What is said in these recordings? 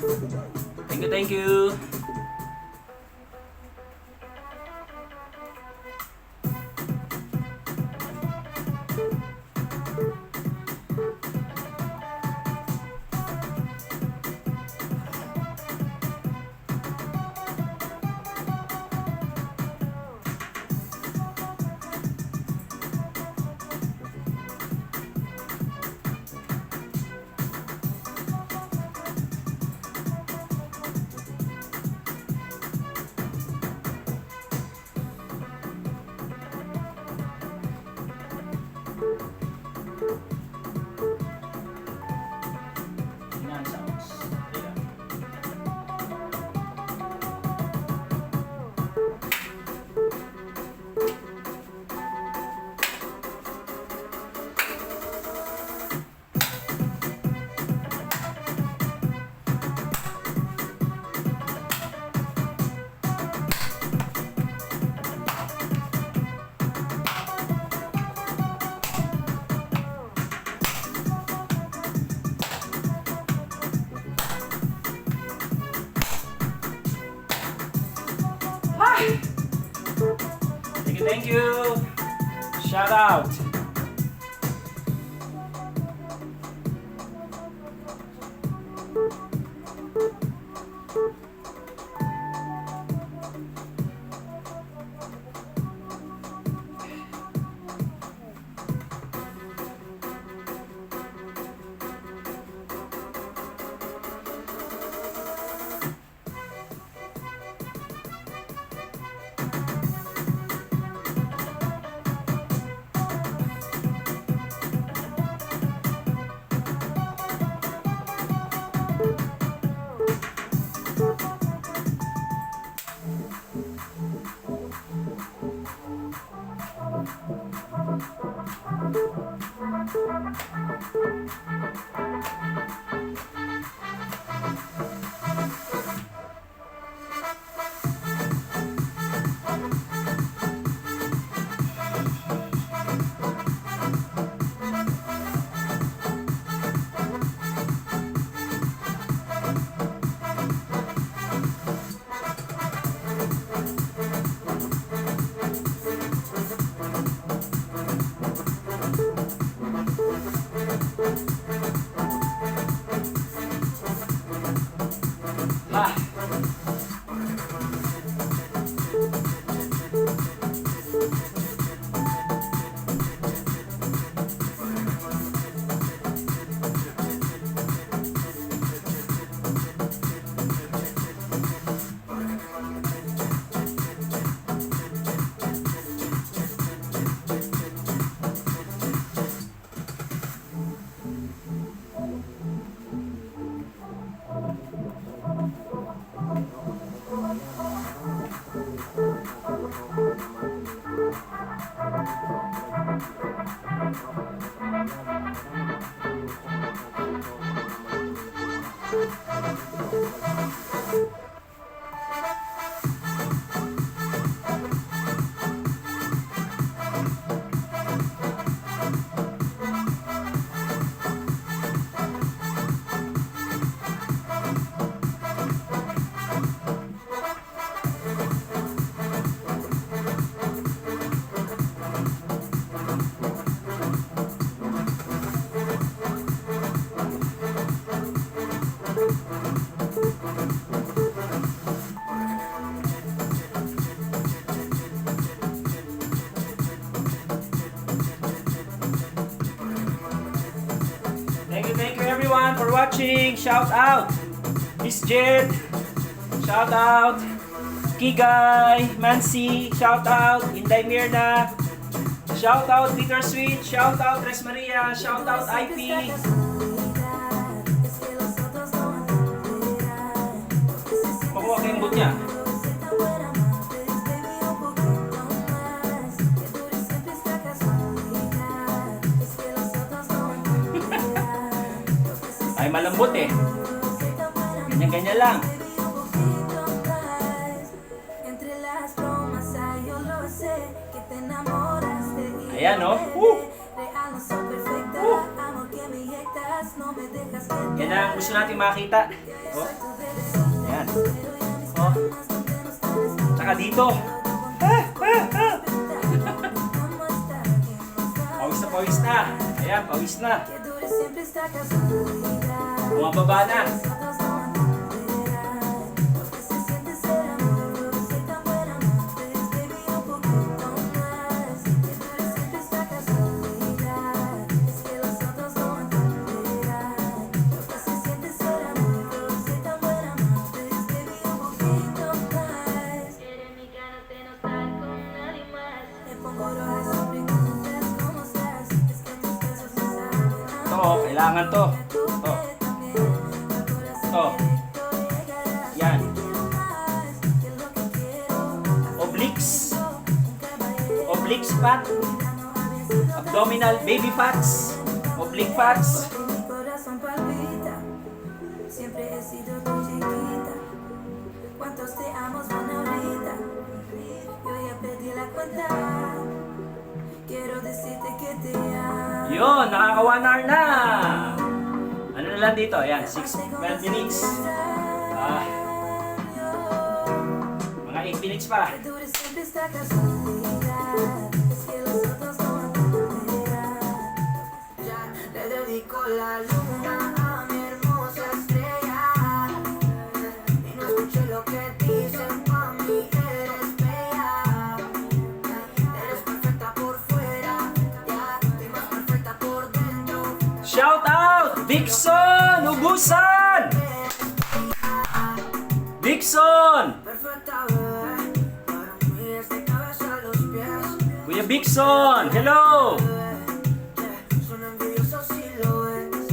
Thank you, thank you. Yan, sounds. Ayan. Thank you, thank you. Shout out. Thank you everyone for watching. Shout out Miss Jed. Shout out Kigay, Mansi. Shout out Inday Mirna. Shout out Bittersweet. Shout out Res Maria. Shout out IP. Makuha kayong boot niya. Ay malambot eh. Ganyan-ganyan lang. Ayan oh. Yan ang gusto natin makita. Oh. Ayan. Oh. Tsaka dito. Pawis na. Ayan, pawis na. Bumababa na. Ito, kailangan to. Ito. Ito. Yan. Obliques. Obliques fat. Abdominal baby fats. Oblique fats. Yun, nakaka-1 hour na. Ano na lang dito? Ayan, 12 minutes. Mga 8 minutes pa. Le dedico la luna a mi hermosa estrella y no escuché lo que dicen, mami, eres bella. Eres perfecta por fuera, ya, y más perfecta por dentro. Shout out! Dixon! Ubusan! Dixon! Perfecta, bebé, para mí es de cabeza a los pies. Kuya Dixon! Hello! Son envidiosos si lo ves,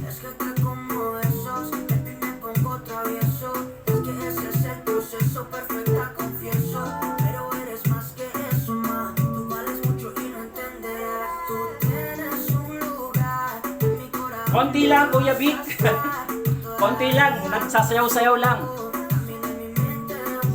es que te como besos, baby me pongo travieso, es que ese es el proceso, perfecta confieso, pero eres más que eso, ma, tú vales mucho y no entenderás, tú tienes un lugar en mi corazón. Konti lang, Kuya Vic. Konti lang, nagsasayaw-sayaw lang.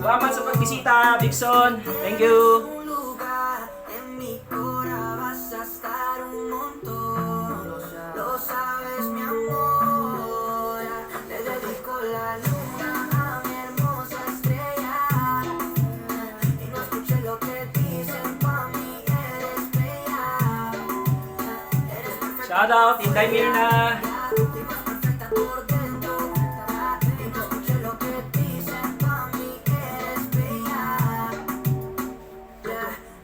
Salamat sa pagbisita, Dixon. Thank you. Un lugar en mi cora, vas a estar un montón, lo sabes mi amor, le dedico la luna a mi hermosa estrella y no escuché lo que dicen, mami, eres bella, eres perfecta. Shout out, Inday Mirna. Y más perfecta por dentro, y no escuché lo que dicen, mami, eres bella.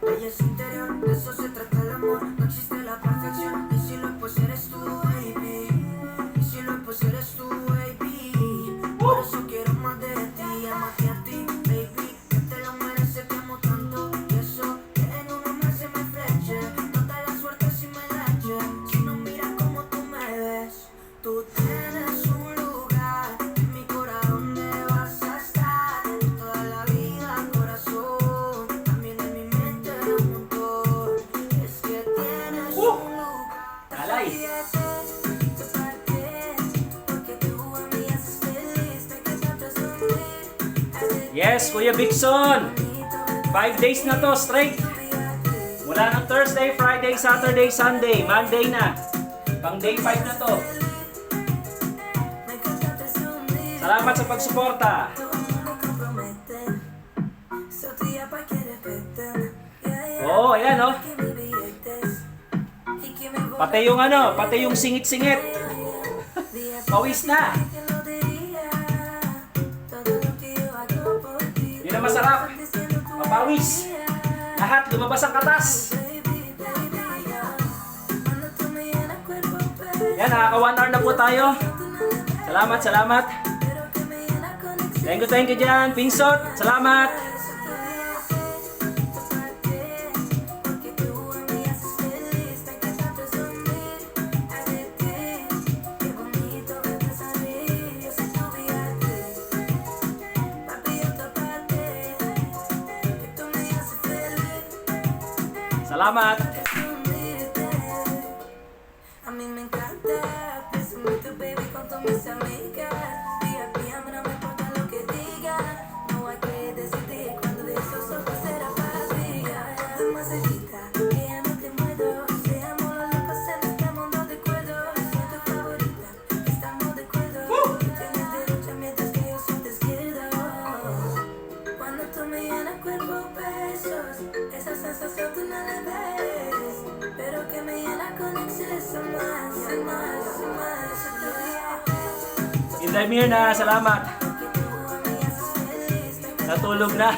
Belleza interior, de eso se trata el amor. No existe la perfección, y si lo es, pues eres tú, baby. Y si lo es, pues eres tú, baby. Por eso quiero más de ti, amarte a ti, baby. Que te lo mereces, te amo tanto. Y eso que en unos meses me fleche. Toda la suerte si me la eche. Si no miras como tú me ves, tú tienes un lugar en mi corazón donde vas a estar toda la vida, corazón. También en mi mente un montón. Es que tienes un lugar. Alay. Yes, Kuya Dixon. 5 days na to straight. Mula ng Thursday, Friday, Saturday, Sunday, Monday na. Pang day 5 na to. Salamat sa pagsuporta. Oh, ayan oh. Pati yung ano, pati yung singit-singit. Pawis na. Yun ang masarap. Papawis. Lahat lumabas ang katas. Yan, nakaka-1 hour na po tayo. Salamat, salamat. Thank you dyan. Pinsot, salamat. Salamat. A mí me encanta presumir tu baby con todas mis amigas. Día a día, no me importa lo que digan. No hay que decidir cuando de esos ojos será fácil. Ven más cerquita, que ya no te muero. Seamos los locos en este mundo de acuerdo. Soy tu favorita, estamos de acuerdo. Tienes derecho mientras que Inday Mirna, salamat. Natulog na.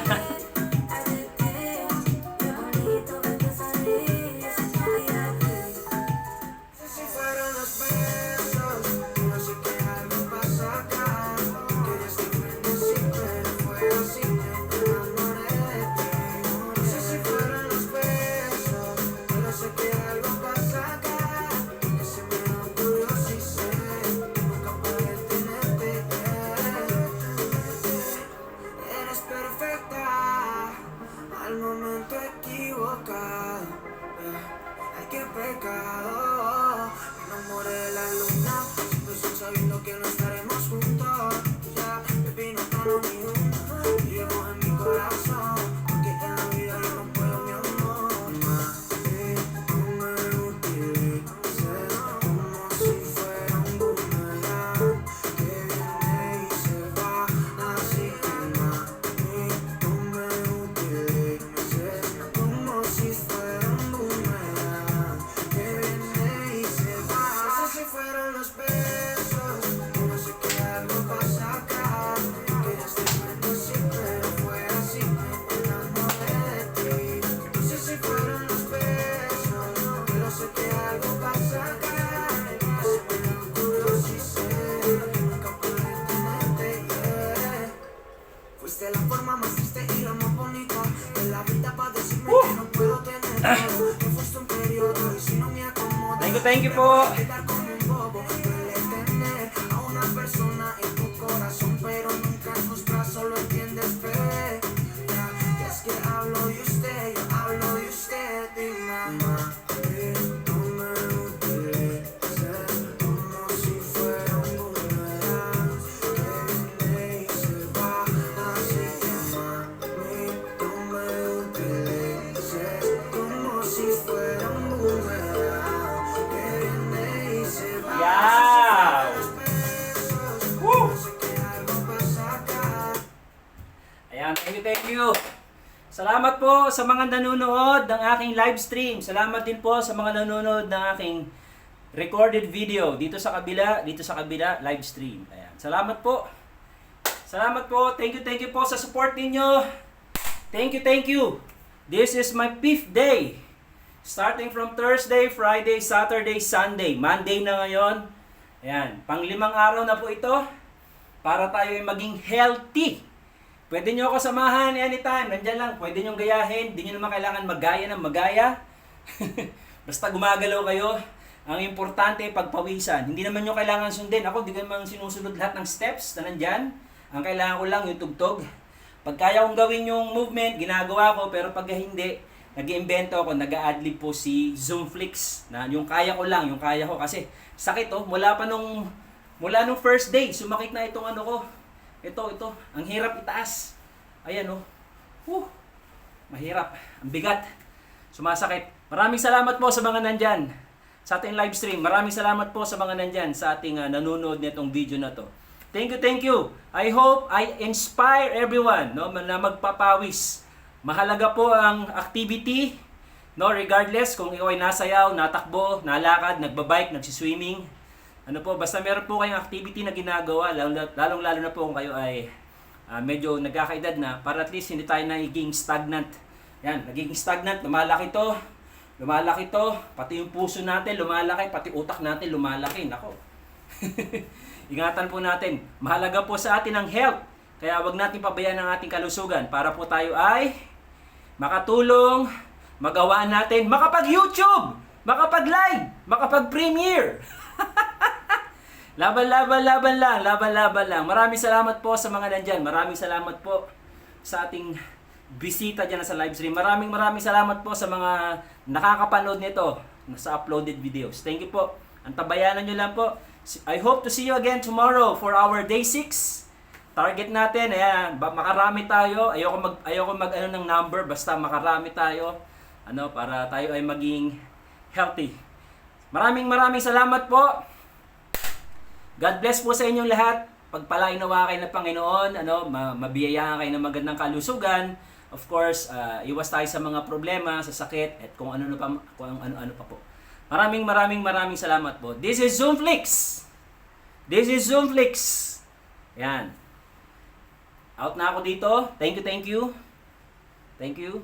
Si fueron los besos, no sé qué algo pasa acá. Querías que frenesí, pero fue así, me enamoré de ti. No sé si fueron los besos, pero sé que algo pasa acá. Que se me ocurrió, sí sé, nunca pude tenerte. Eres perfecta al momento equivocado. Ay, qué pecado. Me enamoré de la luna, incluso sabiendo que no estaremos juntos. Ya, baby, no tomo ni uno, llevo en mi corazón. Porque en la vida yo no puedo, mi amor. No me utilices como si fuera un boomerang que viene y se va. Así que mami, no me utilices como si fuera un boomerang que viene y se va. No sé si fueron los besos, no sé qué algo pasa acá. Querías que frenesí, pero fue así, me enamoré de ti. No sé si fueron los besos, pero sé que algo pasa acá. Que se me ocurrió, sí sé, nunca pude tenerte, yeah. Fuiste la forma más triste y la más bonita de la vida para decirme que no puedo tener todo. Que fuiste un periodo y si no me acomoda, Thank you po. quedar como un bobo. Duele tener a una persona en tu corazón, pero nunca en tus brazos lo entiendes, fe. Y es que hablo de usted, yo hablo de usted, dime. No me utilices como si fuera un boomerang que viene y se va. Así que mami, no me utilices como si fuera un boomerang que viene y se va. Wow! Woo! No sé qué algo pasa acá. Ayan, thank you. Salamat po sa mga nanonood ng aking live stream. Salamat din po sa mga nanonood ng aking recorded video dito sa kabila, live stream. Ayan. Salamat po. Salamat po. Thank you po sa support ninyo. Thank you. This is my 5th day. Starting from Thursday, Friday, Saturday, Sunday. Monday na ngayon. Ayan. Pang-5 araw na po ito para tayo ay maging healthy. Pwede nyo ako samahan anytime. Nandiyan lang. Pwede nyo gayahin. Hindi nyo naman kailangan magaya ng magaya. Basta gumagalaw kayo. Ang importante, pagpawisan. Hindi naman nyo kailangan sundin. Ako, hindi naman sinusunod lahat ng steps na nandyan. Ang kailangan ko lang yung tugtog. Pag kaya kong gawin yung movement, ginagawa ko. Pero pag hindi, nag-iimbento ako, nag-a-adlib po si Zoomflix. Na yung kaya ko lang, yung kaya ko. Kasi sakit oh, mula nung first day, sumakit na itong ano ko. Ito. Ang hirap itaas. Ayan oh. Mahirap. Ang bigat. Sumasakit. Maraming salamat po sa mga nandyan sa ating live stream. Maraming salamat po sa mga nandyan sa ating nanonood nitong video na to. Thank you. I hope I inspire everyone, no, na magpapawis. Mahalaga po ang activity, no, regardless kung ikaw ay nasayaw, natakbo, nalakad, nagbabike, nagsiswimming. Ano po, basta meron po kayong activity na ginagawa, lalong-lalo na po kung kayo ay medyo nagkakaedad na, para at least hindi tayo nagiging stagnant. Yan, nagiging stagnant, lumalaki to, pati yung puso natin lumalaki, pati utak natin lumalaki. Nako. Ingatan po natin. Mahalaga po sa atin ang health. Kaya wag natin pabayaan ang ating kalusugan para po tayo ay makatulong, magawaan natin, makapag-YouTube, makapag-live, makapag-premiere. Laban lang. Maraming salamat po sa mga nandyan. Maraming salamat po sa ating bisita dyan sa live stream. Maraming salamat po sa mga nakakapanood nito sa uploaded videos. Thank you po. Antabayanan nyo lang po. I hope to see you again tomorrow for our day 6. Target natin, ayan, makarami tayo. Ayoko mag ano ng number, basta makarami tayo. Para tayo ay maging healthy. Maraming salamat po. God bless po sa inyong lahat. Pagpalain nawa kayo ng Panginoon, mabiyayaan kayo ng magandang kalusugan. Of course, iwas tayo sa mga problema, sa sakit, at kung ano pa po. Maraming salamat po. This is Zoomflix. Yan. Out na ako dito. Thank you, thank you. Thank you.